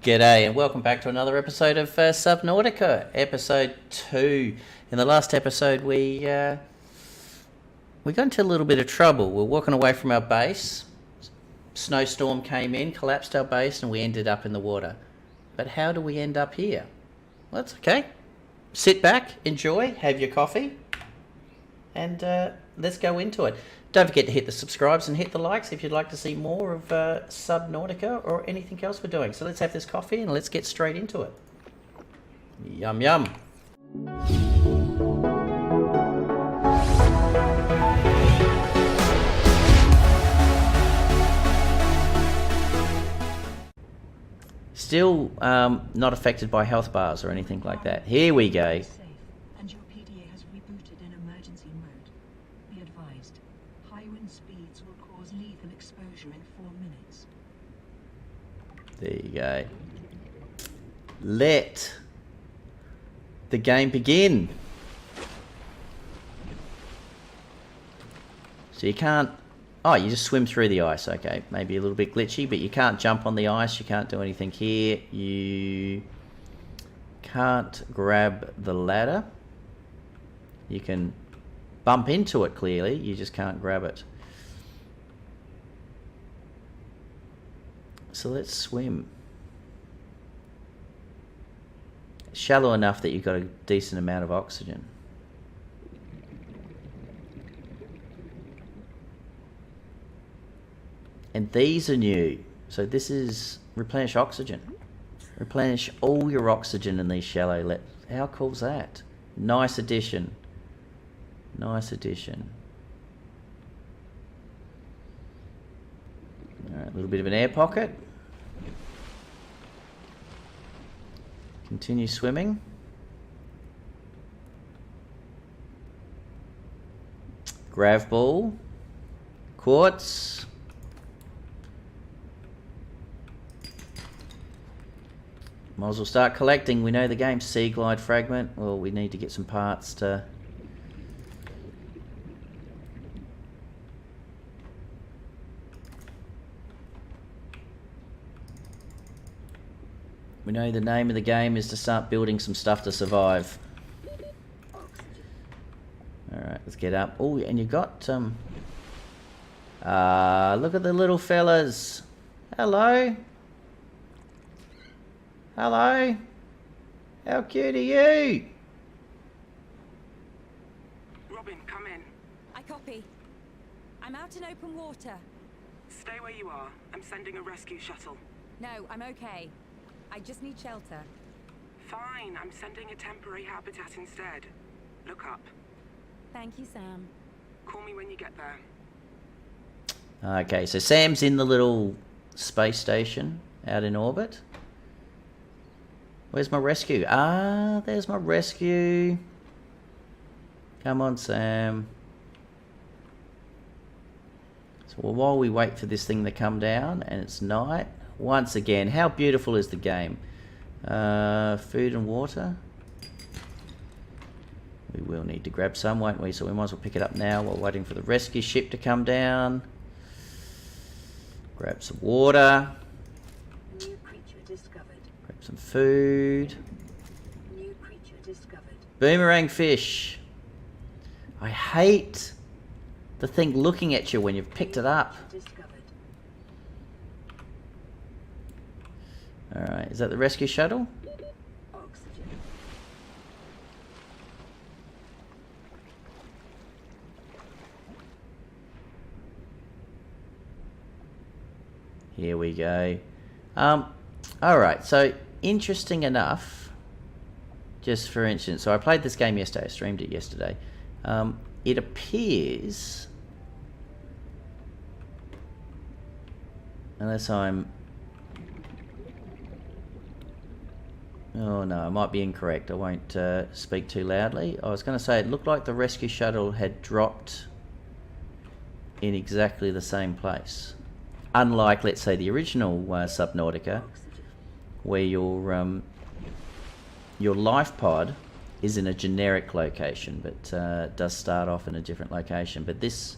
G'day and welcome back to another episode of Subnautica, episode 2. In the last episode we got into a little bit of trouble. We're walking away from our base, snowstorm came in, collapsed our base, and we ended up in the water. But how do we end up here? Well, that's okay. Sit back, enjoy, have your coffee, and let's go into it. Don't forget to hit the subscribes and hit the likes if you'd like to see more of Subnautica or anything else we're doing. So let's have this coffee and let's get straight into it. Yum yum. Still not affected by health bars or anything like that. Here we go. There you go. Let the game begin. So you can't... Oh, you just swim through the ice. Okay, maybe a little bit glitchy, but you can't jump on the ice. You can't do anything here. You can't grab the ladder. You can bump into it clearly. You just can't grab it. So let's swim. It's shallow enough that you've got a decent amount of oxygen. And these are new. So this is replenish oxygen. Replenish all your oxygen in these shallow. How cool's that? Nice addition. Nice addition. Alright, a little bit of an air pocket. Continue swimming. Grav ball. Quartz. Might as well start collecting. We know the game's sea glide fragment. Well, we need to get some parts to... We know the name of the game is to start building some stuff to survive. Alright, let's get up. Oh, and you got... look at the little fellas. Hello. Hello. How cute are you? Robin, come in. I copy. I'm out in open water. Stay where you are. I'm sending a rescue shuttle. No, I'm okay. I just need shelter. Fine, I'm sending a temporary habitat instead. Look up. Thank you, Sam. Call me when you get there. Okay, so Sam's in the little space station out in orbit. Where's my rescue? Ah, there's my rescue. Come on, Sam. So while we wait for this thing to come down, and it's night, once again, how beautiful is the game? Food and water. We will need to grab some, won't we? So we might as well pick it up now while waiting for the rescue ship to come down. Grab some water. New creature discovered. Grab some food. New creature discovered. Boomerang fish. I hate the thing looking at you when you've picked it up. Alright, is that the rescue shuttle? Oxygen. Here we go. Alright, so interesting enough, just for instance, so I played this game yesterday, I streamed it yesterday. It appears, unless I'm... Oh no, I might be incorrect. I won't speak too loudly. I was going to say it looked like the rescue shuttle had dropped in exactly the same place. Unlike, let's say, the original Subnautica, where your life pod is in a generic location, but does start off in a different location. But this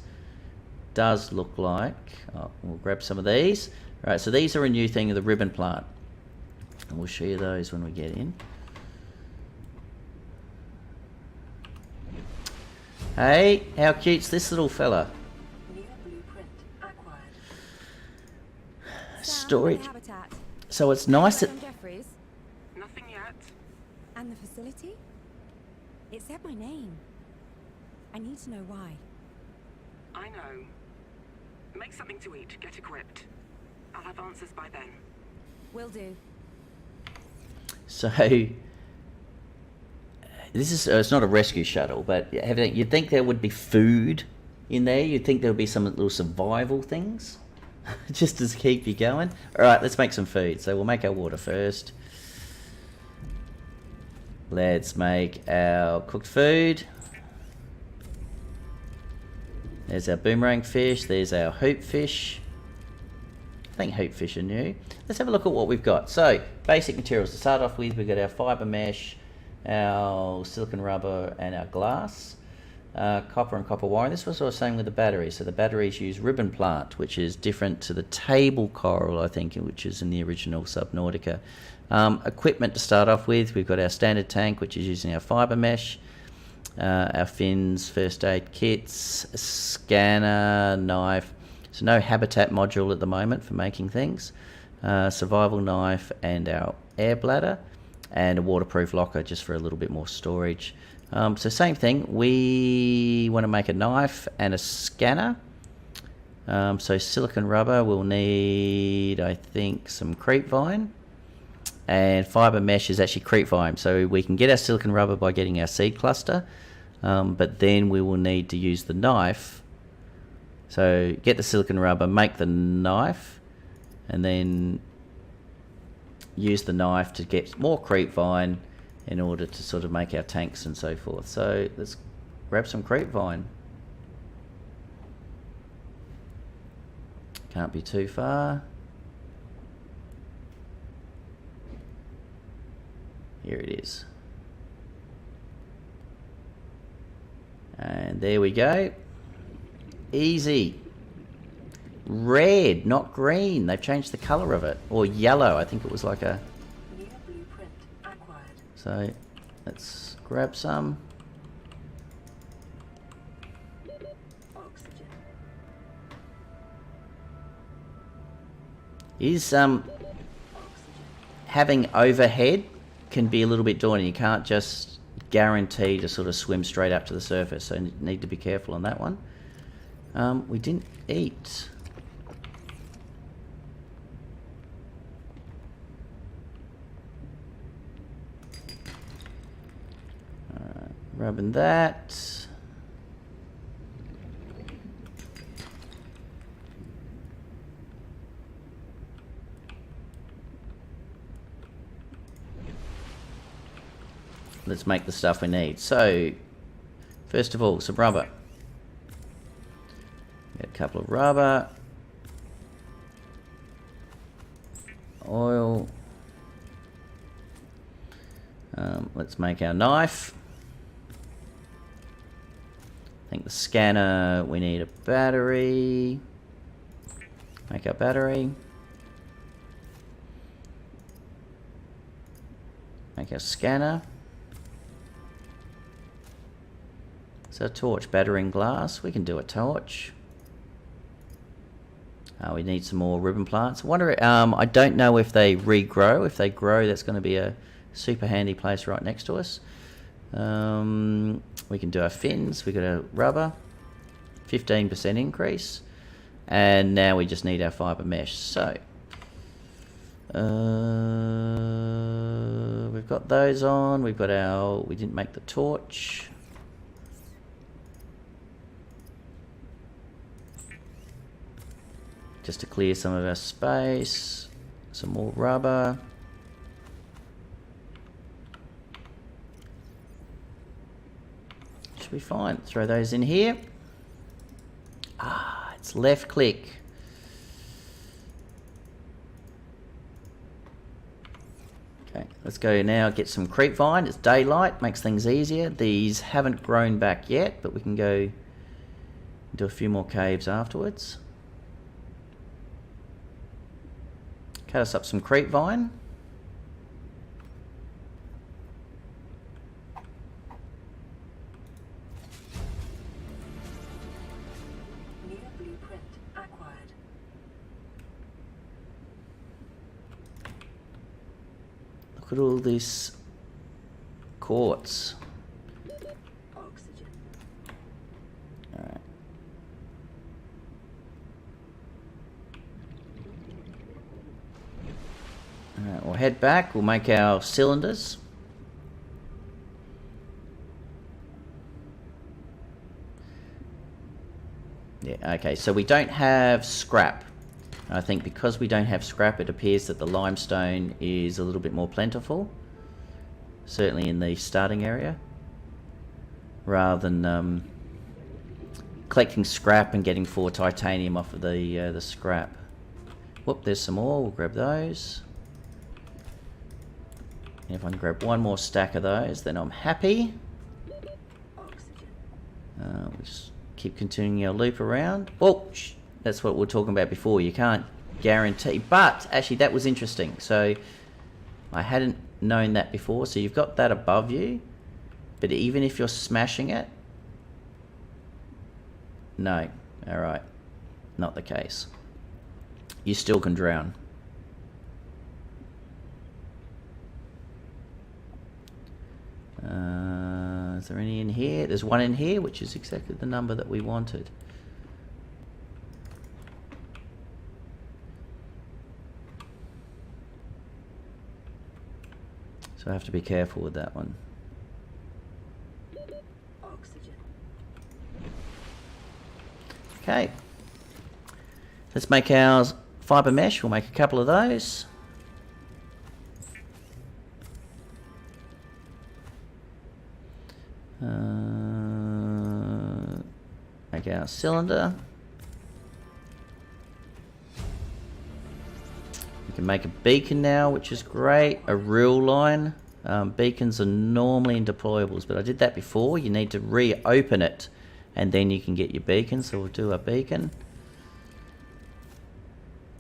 does look like... Oh, we'll grab some of these. Right, so these are a new thing of the ribbon plant. And we'll show you those when we get in. Hey, how cute's this little fella? New blueprint acquired. Storage. Habitat. So it's nice that... Jeffries. Nothing yet. And the facility? It said my name. I need to know why. I know. Make something to eat. Get equipped. I'll have answers by then. Will do. So... This is, it's not a rescue shuttle, but you'd think there would be food in there. You'd think there would be some little survival things just to keep you going. All right, let's make some food. So we'll make our water first. Let's make our cooked food. There's our boomerang fish. There's our hoop fish. I think hoop fish are new. Let's have a look at what we've got. So, basic materials to start off with. We've got our fibre mesh, our silicon rubber, and our glass. Copper and copper wire. This was what I was saying with the batteries. So the batteries use ribbon plant, which is different to the table coral, I think, which is in the original Subnautica. Equipment to start off with. We've got our standard tank, which is using our fibre mesh, our fins, first aid kits, a scanner, knife. So no habitat module at the moment for making things. Survival knife and our air bladder. And a waterproof locker just for a little bit more storage. So same thing, we want to make a knife and a scanner. So silicon rubber, we'll need, I think, some creep vine. And fibre mesh is actually creep vine. So we can get our silicon rubber by getting our seed cluster. But then we will need to use the knife. So get the silicon rubber, make the knife, and then use the knife to get more creep vine in order to sort of make our tanks and so forth. So let's grab some creep vine. Can't be too far. Here it is. And there we go. Easy. Red, not green. They've changed the colour of it. Or yellow. I think it was like a... New blueprint acquired. So, let's grab some. Oxygen. Is Oxygen. having overhead can be a little bit daunting. You can't just guarantee to sort of swim straight up to the surface. So you need to be careful on that one. We didn't eat. Rubbing that. Let's make the stuff we need. So, first of all, some rubber. Get a couple of rubber. Oil. Let's make our knife. I think the scanner, we need a battery. Make our battery. Make our scanner. So a torch, battering glass. We can do a torch. We need some more ribbon plants. I wonder, I don't know if they regrow. If they grow, that's going to be a super handy place right next to us. We can do our fins. We got a rubber, 15% increase, and now we just need our fibre mesh. So we've got those on. We've got our. We didn't make the torch. Just to clear some of our space. Some more rubber. Should be fine. Throw those in here. It's left click. Okay, let's go now get some creep vine. It's daylight, makes things easier. These haven't grown back yet, but we can go do a few more caves afterwards. Cut us up some creep vine. Look at all this quartz. Oxygen. Alright. Alright, we'll head back. We'll make our cylinders. Yeah, okay, so we don't have scrap. I think because we don't have scrap, it appears that the limestone is a little bit more plentiful. Certainly in the starting area. Rather than collecting scrap and getting 4 titanium off of the scrap. Whoop, there's some more. We'll grab those. And if I can grab one more stack of those, then I'm happy. Oxygen. We just keep continuing our loop around. Oh, that's what we were talking about before. You can't guarantee. But, actually, that was interesting. So, I hadn't known that before. So, you've got that above you. But even if you're smashing it... No. Alright. Not the case. You still can drown. Is there any in here? There's one in here, which is exactly the number that we wanted. So I have to be careful with that one. Oxygen. Okay. Let's make our fibre mesh. We'll make a couple of those. Make our cylinder. We can make a beacon now, which is great. A real line. Beacons are normally in deployables, but I did that before. You need to reopen it, and then you can get your beacon. So we'll do a beacon.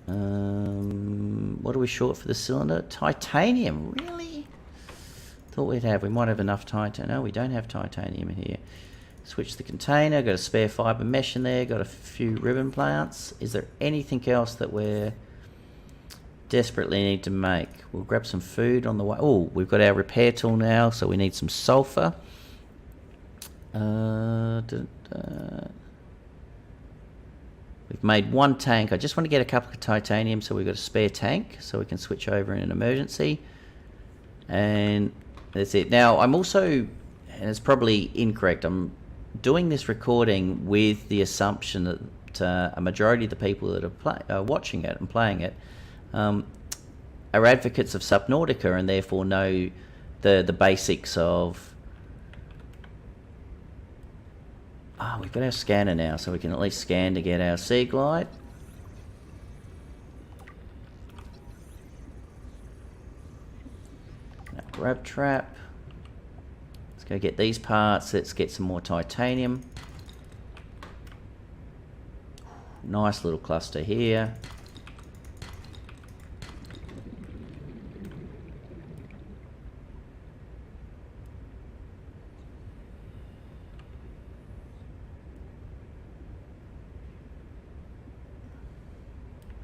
What are we short for the cylinder? Titanium, really? Thought we'd have. We might have enough titanium. No, we don't have titanium in here. Switch the container. Got a spare fibre mesh in there. Got a few ribbon plants. Is there anything else that we're desperately need to make? We'll grab some food on the way. Oh, we've got our repair tool now, so we need some sulfur. We've made one tank. I just want to get a couple of titanium, so we've got a spare tank, so we can switch over in an emergency. And that's it. Now, I'm also, and it's probably incorrect, I'm doing this recording with the assumption that a majority of the people that are watching it and playing it are advocates of Subnautica and therefore know the basics of... we've got our scanner now, so we can at least scan to get our sea glide. Now, grab trap. Let's go get these parts. Let's get some more titanium. Nice little cluster here.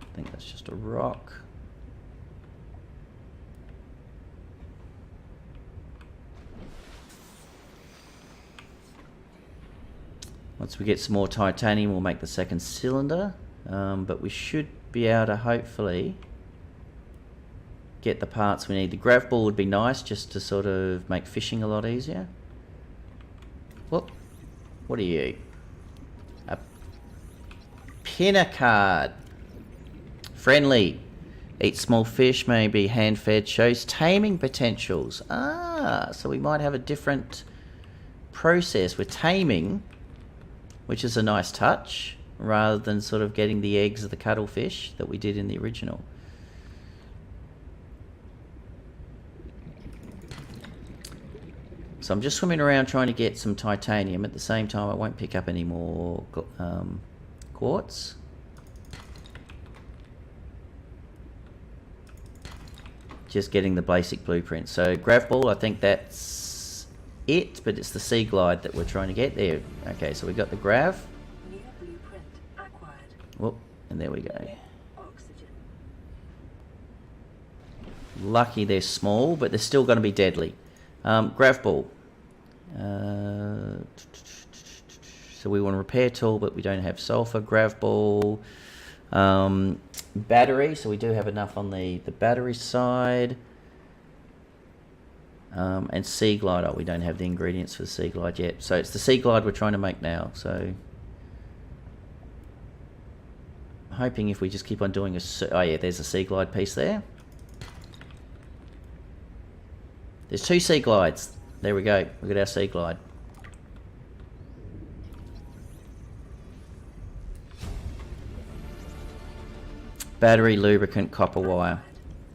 I think that's just a rock. Once we get some more titanium, we'll make the second cylinder. But we should be able to hopefully get the parts we need. The grav ball would be nice just to sort of make fishing a lot easier. Whoop. What are you? A pinnacard. Friendly. Eat small fish, maybe hand-fed, shows taming potentials. So we might have a different process. We're taming, which is a nice touch, rather than sort of getting the eggs of the cuttlefish that we did in the original. So I'm just swimming around trying to get some titanium. At the same time, I won't pick up any more quartz. Just getting the basic blueprint. So grav ball, I think that's it, but it's the sea glide that we're trying to get there. Okay, so we got the grav. New blueprint acquired. Whoop, and there we go. Oxygen. Lucky they're small, but they're still going to be deadly. Grav ball. So we want a repair tool, but we don't have sulfur. Grav ball. Battery. So we do have enough on the battery side. And sea glide. Oh, we don't have the ingredients for the sea glide yet. So it's the sea glide we're trying to make now. So hoping if we just keep on doing oh yeah, there's a sea glide piece there. There's 2 sea glides. There we go. Look at our sea glide. Battery, lubricant, copper wire.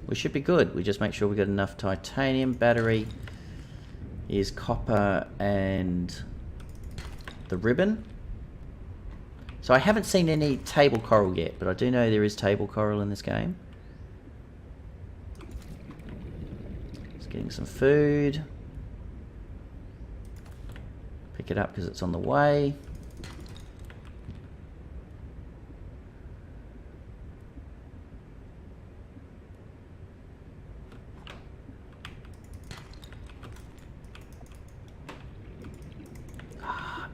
We should be good. We just make sure we got enough titanium. Battery is copper and the ribbon. So I haven't seen any table coral yet, but I do know there is table coral in this game. Just getting some food. Pick it up because it's on the way.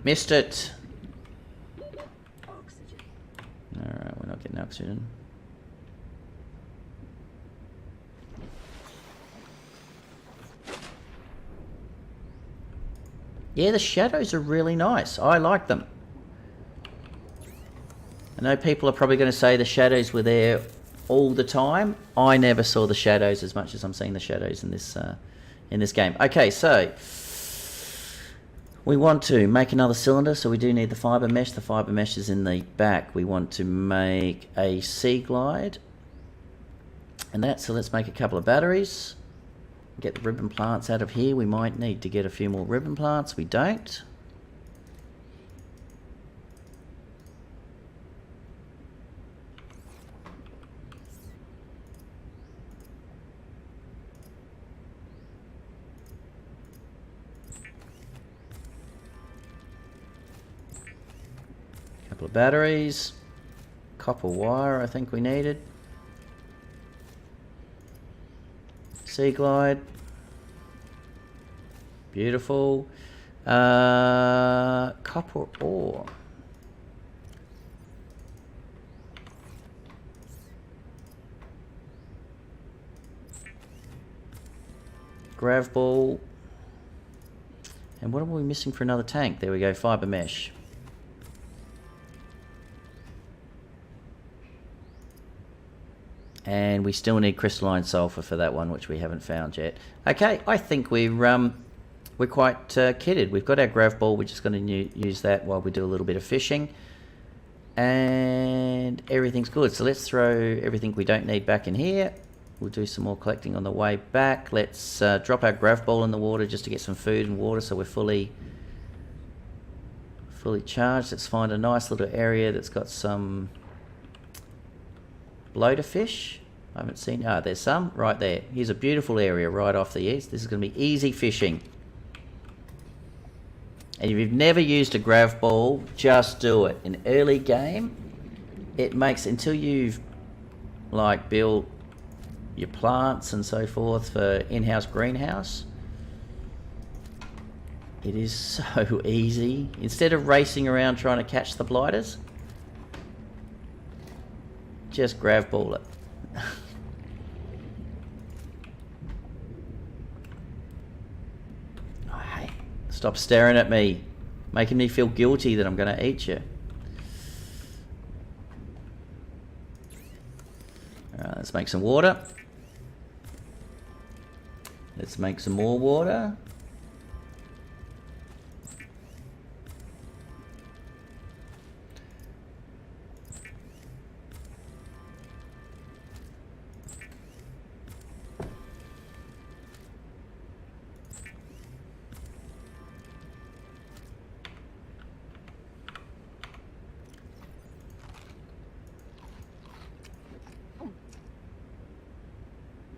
Missed it. Oxygen. Alright, we're not getting oxygen. Yeah, the shadows are really nice. I like them. I know people are probably going to say the shadows were there all the time. I never saw the shadows as much as I'm seeing the shadows in this game. Okay, so we want to make another cylinder, so we do need the fibre mesh. The fibre mesh is in the back. We want to make a sea glide. And so let's make a couple of batteries. Get the ribbon plants out of here. We might need to get a few more ribbon plants. We don't. Couple of batteries, copper wire I think we needed, sea glide, beautiful, copper ore, grav ball, and what are we missing for another tank? There we go, fibre mesh. And we still need crystalline sulfur for that one, which we haven't found yet. Okay, I think we're quite kitted. We've got our grav ball. We're just going to use that while we do a little bit of fishing, and everything's good. So let's throw everything we don't need back in here. We'll do some more collecting on the way back. Let's drop our grav ball in the water just to get some food and water, so we're fully charged. Let's find a nice little area that's got some bloater fish. I haven't seen, there's some right there. Here's a beautiful area right off the east. This is going to be easy fishing. And if you've never used a grav ball, just do it. In early game, it makes, until you've like built your plants and so forth for in-house greenhouse, it is so easy. Instead of racing around trying to catch the blighters, just grav ball it. Oh, hey, stop staring at me, making me feel guilty that I'm going to eat you. Alright, let's make some water. Let's make some more water.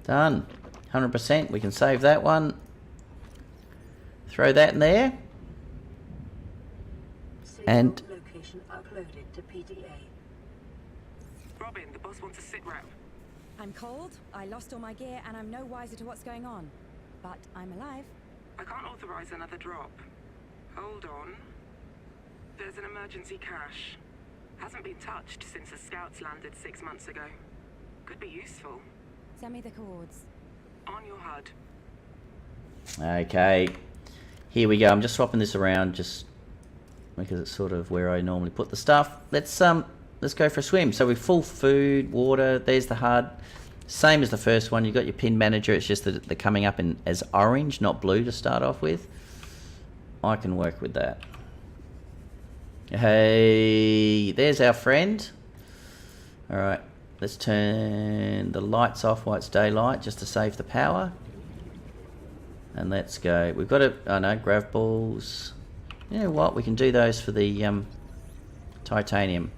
Done. 100%. We can save that one. Throw that in there. And location uploaded to PDA. Robin, the boss wants a sit rep. I'm cold, I lost all my gear, and I'm no wiser to what's going on. But I'm alive. I can't authorize another drop. Hold on. There's an emergency cache. Hasn't been touched since the scouts landed 6 months ago. Could be useful. Send me the coords. On your HUD. Okay. Here we go. I'm just swapping this around just because it's sort of where I normally put the stuff. Let's go for a swim. So we're full food, water. There's the HUD. Same as the first one. You've got your pin manager. It's just that they're coming up in as orange, not blue to start off with. I can work with that. Hey, there's our friend. All right, let's turn the lights off while it's daylight just to save the power. And let's go. We've got grav balls. You know what? We can do those for the titanium.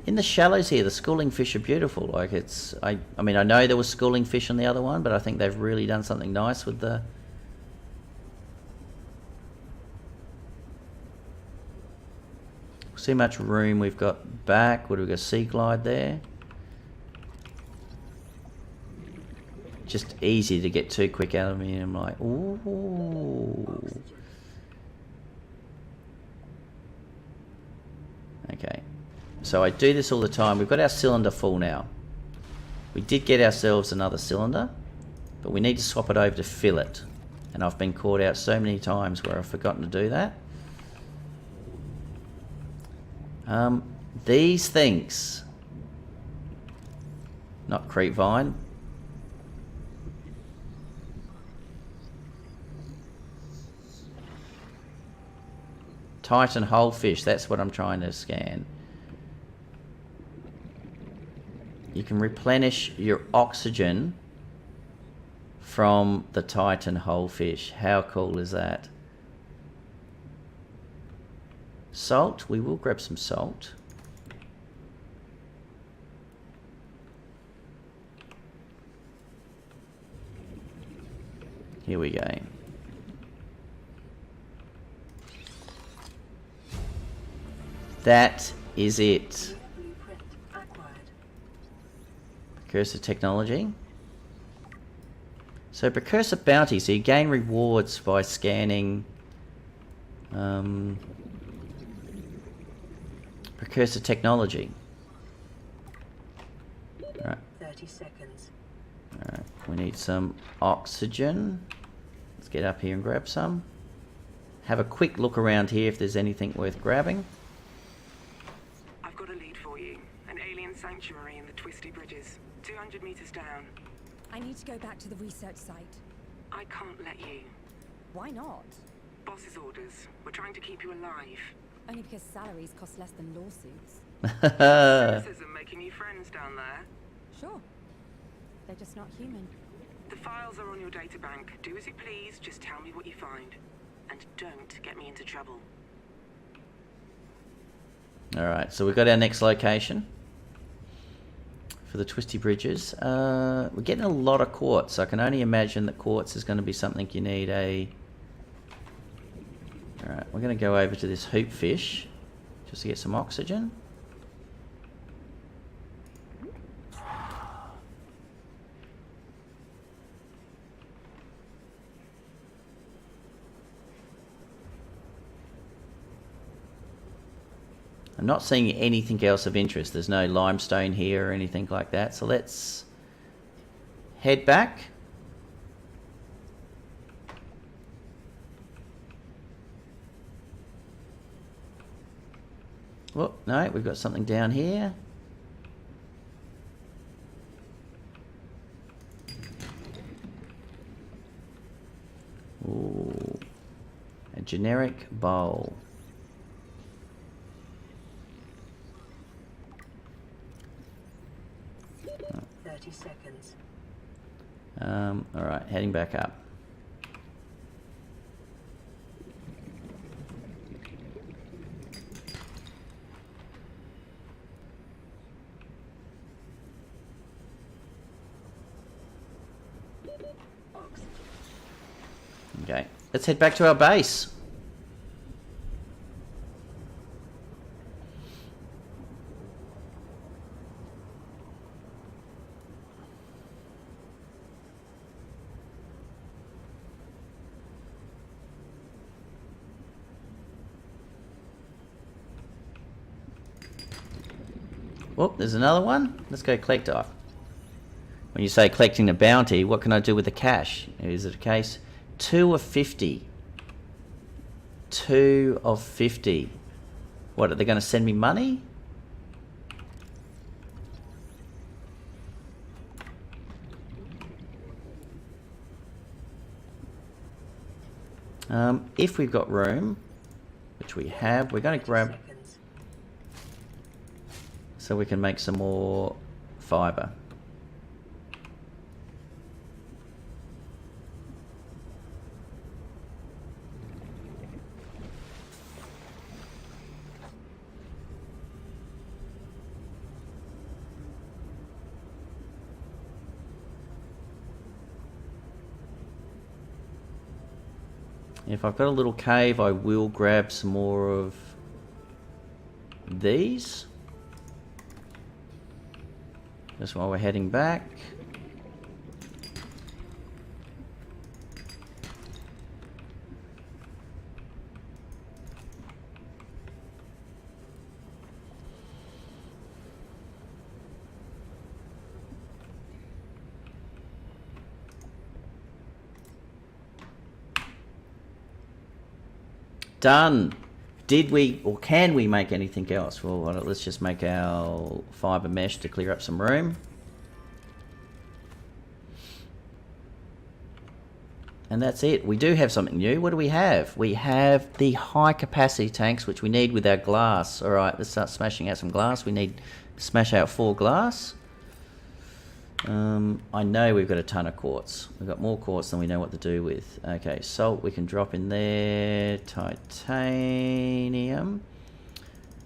In the shallows here, the schooling fish are beautiful. Like I mean, I know there was schooling fish on the other one, but I think they've really done something nice with the. See how much room we've got back. What do we got? Sea glide there. Just easy to get too quick out of me. I'm like, ooh. Okay. So I do this all the time. We've got our cylinder full now. We did get ourselves another cylinder, but we need to swap it over to fill it. And I've been caught out so many times where I've forgotten to do that. These things, not creepvine. Titan holefish, that's what I'm trying to scan. You can replenish your oxygen from the Titan holefish. How cool is that? Salt, we will grab some salt. Here we go. That is it. Blueprint acquired. Precursor technology. So precursor bounty, so you gain rewards by scanning precursor technology. Alright. 30 seconds. Alright, we need some oxygen. Let's get up here and grab some. Have a quick look around here if there's anything worth grabbing. I've got a lead for you. An alien sanctuary in the Twisty Bridges. 200 meters down. I need to go back to the research site. I can't let you. Why not? Boss's orders. We're trying to keep you alive. Only because salaries cost less than lawsuits. Cynicism making you friends down there. Sure. They're just not human. The files are on your databank. Do as you please, just tell me what you find. And don't get me into trouble. Alright, so we've got our next location for the Twisty Bridges. We're getting a lot of quartz. I can only imagine that quartz is going to be something you need a... Alright, we're going to go over to this hoop fish just to get some oxygen. I'm not seeing anything else of interest. There's no limestone here or anything like that. So let's head back. Oh, no, we've got something down here. Ooh, a generic bowl. Oh. 30 seconds. All right, heading back up. Oxygen. let's head back to our base. Oh, there's another one. Let's go collect off. When you say collecting the bounty, what can I do with the cash? Is it a case? 2 of 50. 2 of 50. What, are they going to send me money? If we've got room, which we have, we're going to grab... Seconds. so we can make some more fibre. If I've got a little cave, I will grab some more of these. Just while we're heading back. Done. Did we, or can we make anything else? Well, let's just make our fibre mesh to clear up some room. And that's it. We do have something new. What do we have? We have the high capacity tanks, which we need with our glass. All right, let's start smashing out some glass. We need to smash out 4 glass. I know we've got a ton of quartz. We've got more quartz than we know what to do with. Okay, salt we can drop in there. Titanium.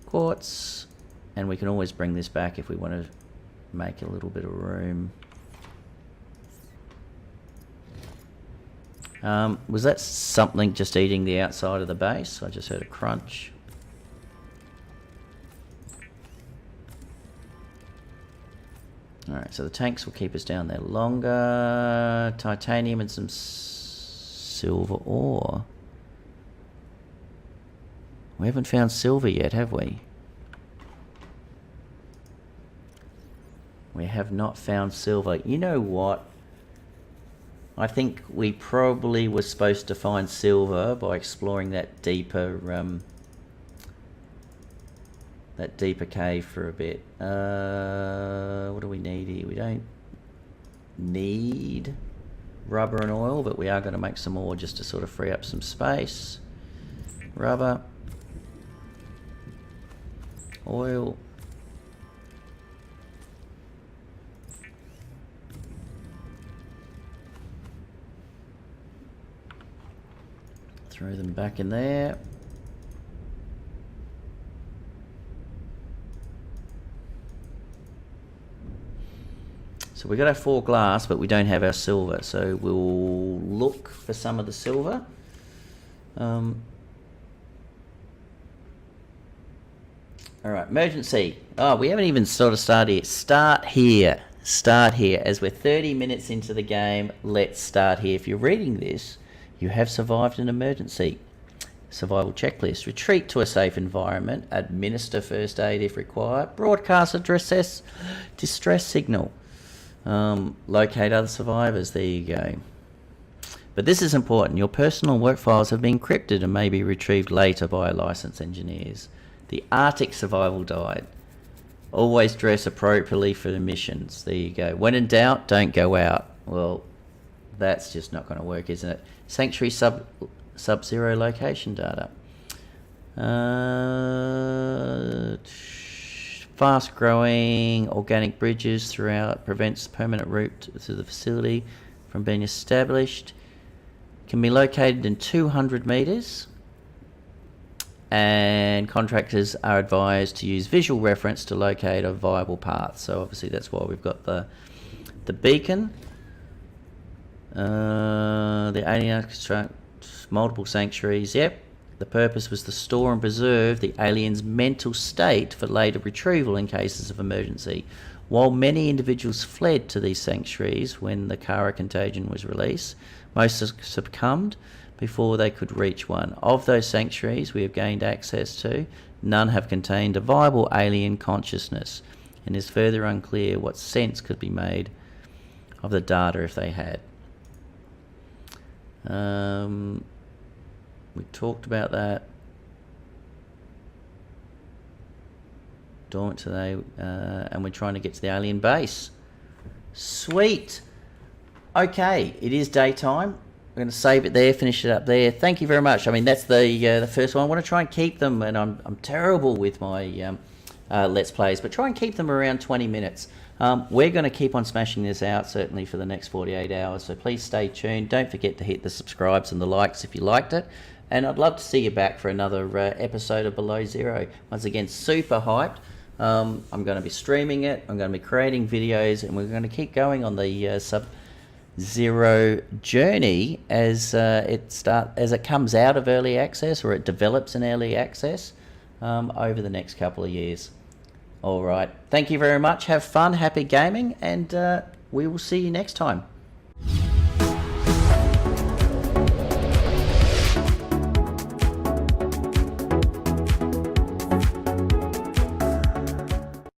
Quartz. And we can always bring this back if we want to make a little bit of room. Was that something just eating the outside of the base? I just heard a crunch. Alright, so the tanks will keep us down there longer. Titanium and some silver ore. We haven't found silver yet, have we? We have not found silver. You know what? I think we probably were supposed to find silver by exploring that deeper cave for a bit. What do we need here? We don't need rubber and oil, but we are going to make some more just to sort of free up some space. Rubber, oil, throw them back in there. So we got our 4 glass, but we don't have our silver. So we'll look for some of the silver. All right, emergency. Oh, we haven't even sort of started yet. Start here. Start here. As we're 30 minutes into the game, let's start here. If you're reading this, you have survived an emergency. Survival checklist. Retreat to a safe environment. Administer first aid if required. Broadcast a distress signal. Locate other survivors. There you go. But this is important. Your personal work files have been encrypted and may be retrieved later by licensed engineers. The Arctic survival guide. Always dress appropriately for the missions. There you go. When in doubt, don't go out. Well, that's just not going to work, isn't it? Sanctuary sub-zero location data. Fast-growing organic bridges throughout prevents permanent route to the facility from being established. Can be located in 200 meters. And contractors are advised to use visual reference to locate a viable path. So obviously that's why we've got the beacon. The alien construct multiple sanctuaries. Yep. The purpose was to store and preserve the alien's mental state for later retrieval in cases of emergency. While many individuals fled to these sanctuaries when the Kara contagion was released, most succumbed before they could reach one. Of those sanctuaries we have gained access to, none have contained a viable alien consciousness, and it is further unclear what sense could be made of the data if they had. We talked about that. Dormant today, and we're trying to get to the alien base. Sweet. Okay, it is daytime. We're going to save it there, finish it up there. Thank you very much. I mean, that's the first one. I want to try and keep them, and I'm terrible with my Let's Plays, but try and keep them around 20 minutes. We're going to keep on smashing this out, certainly for the next 48 hours, so please stay tuned. Don't forget to hit the subscribes and the likes if you liked it, and I'd love to see you back for another episode of Below Zero. Once again, super hyped. I'm going to be streaming it, I'm going to be creating videos, and we're going to keep going on the Sub-Zero journey as it comes out of early access, or it develops in early access over the next couple of years. All right, thank you very much. Have fun, happy gaming, and we will see you next time.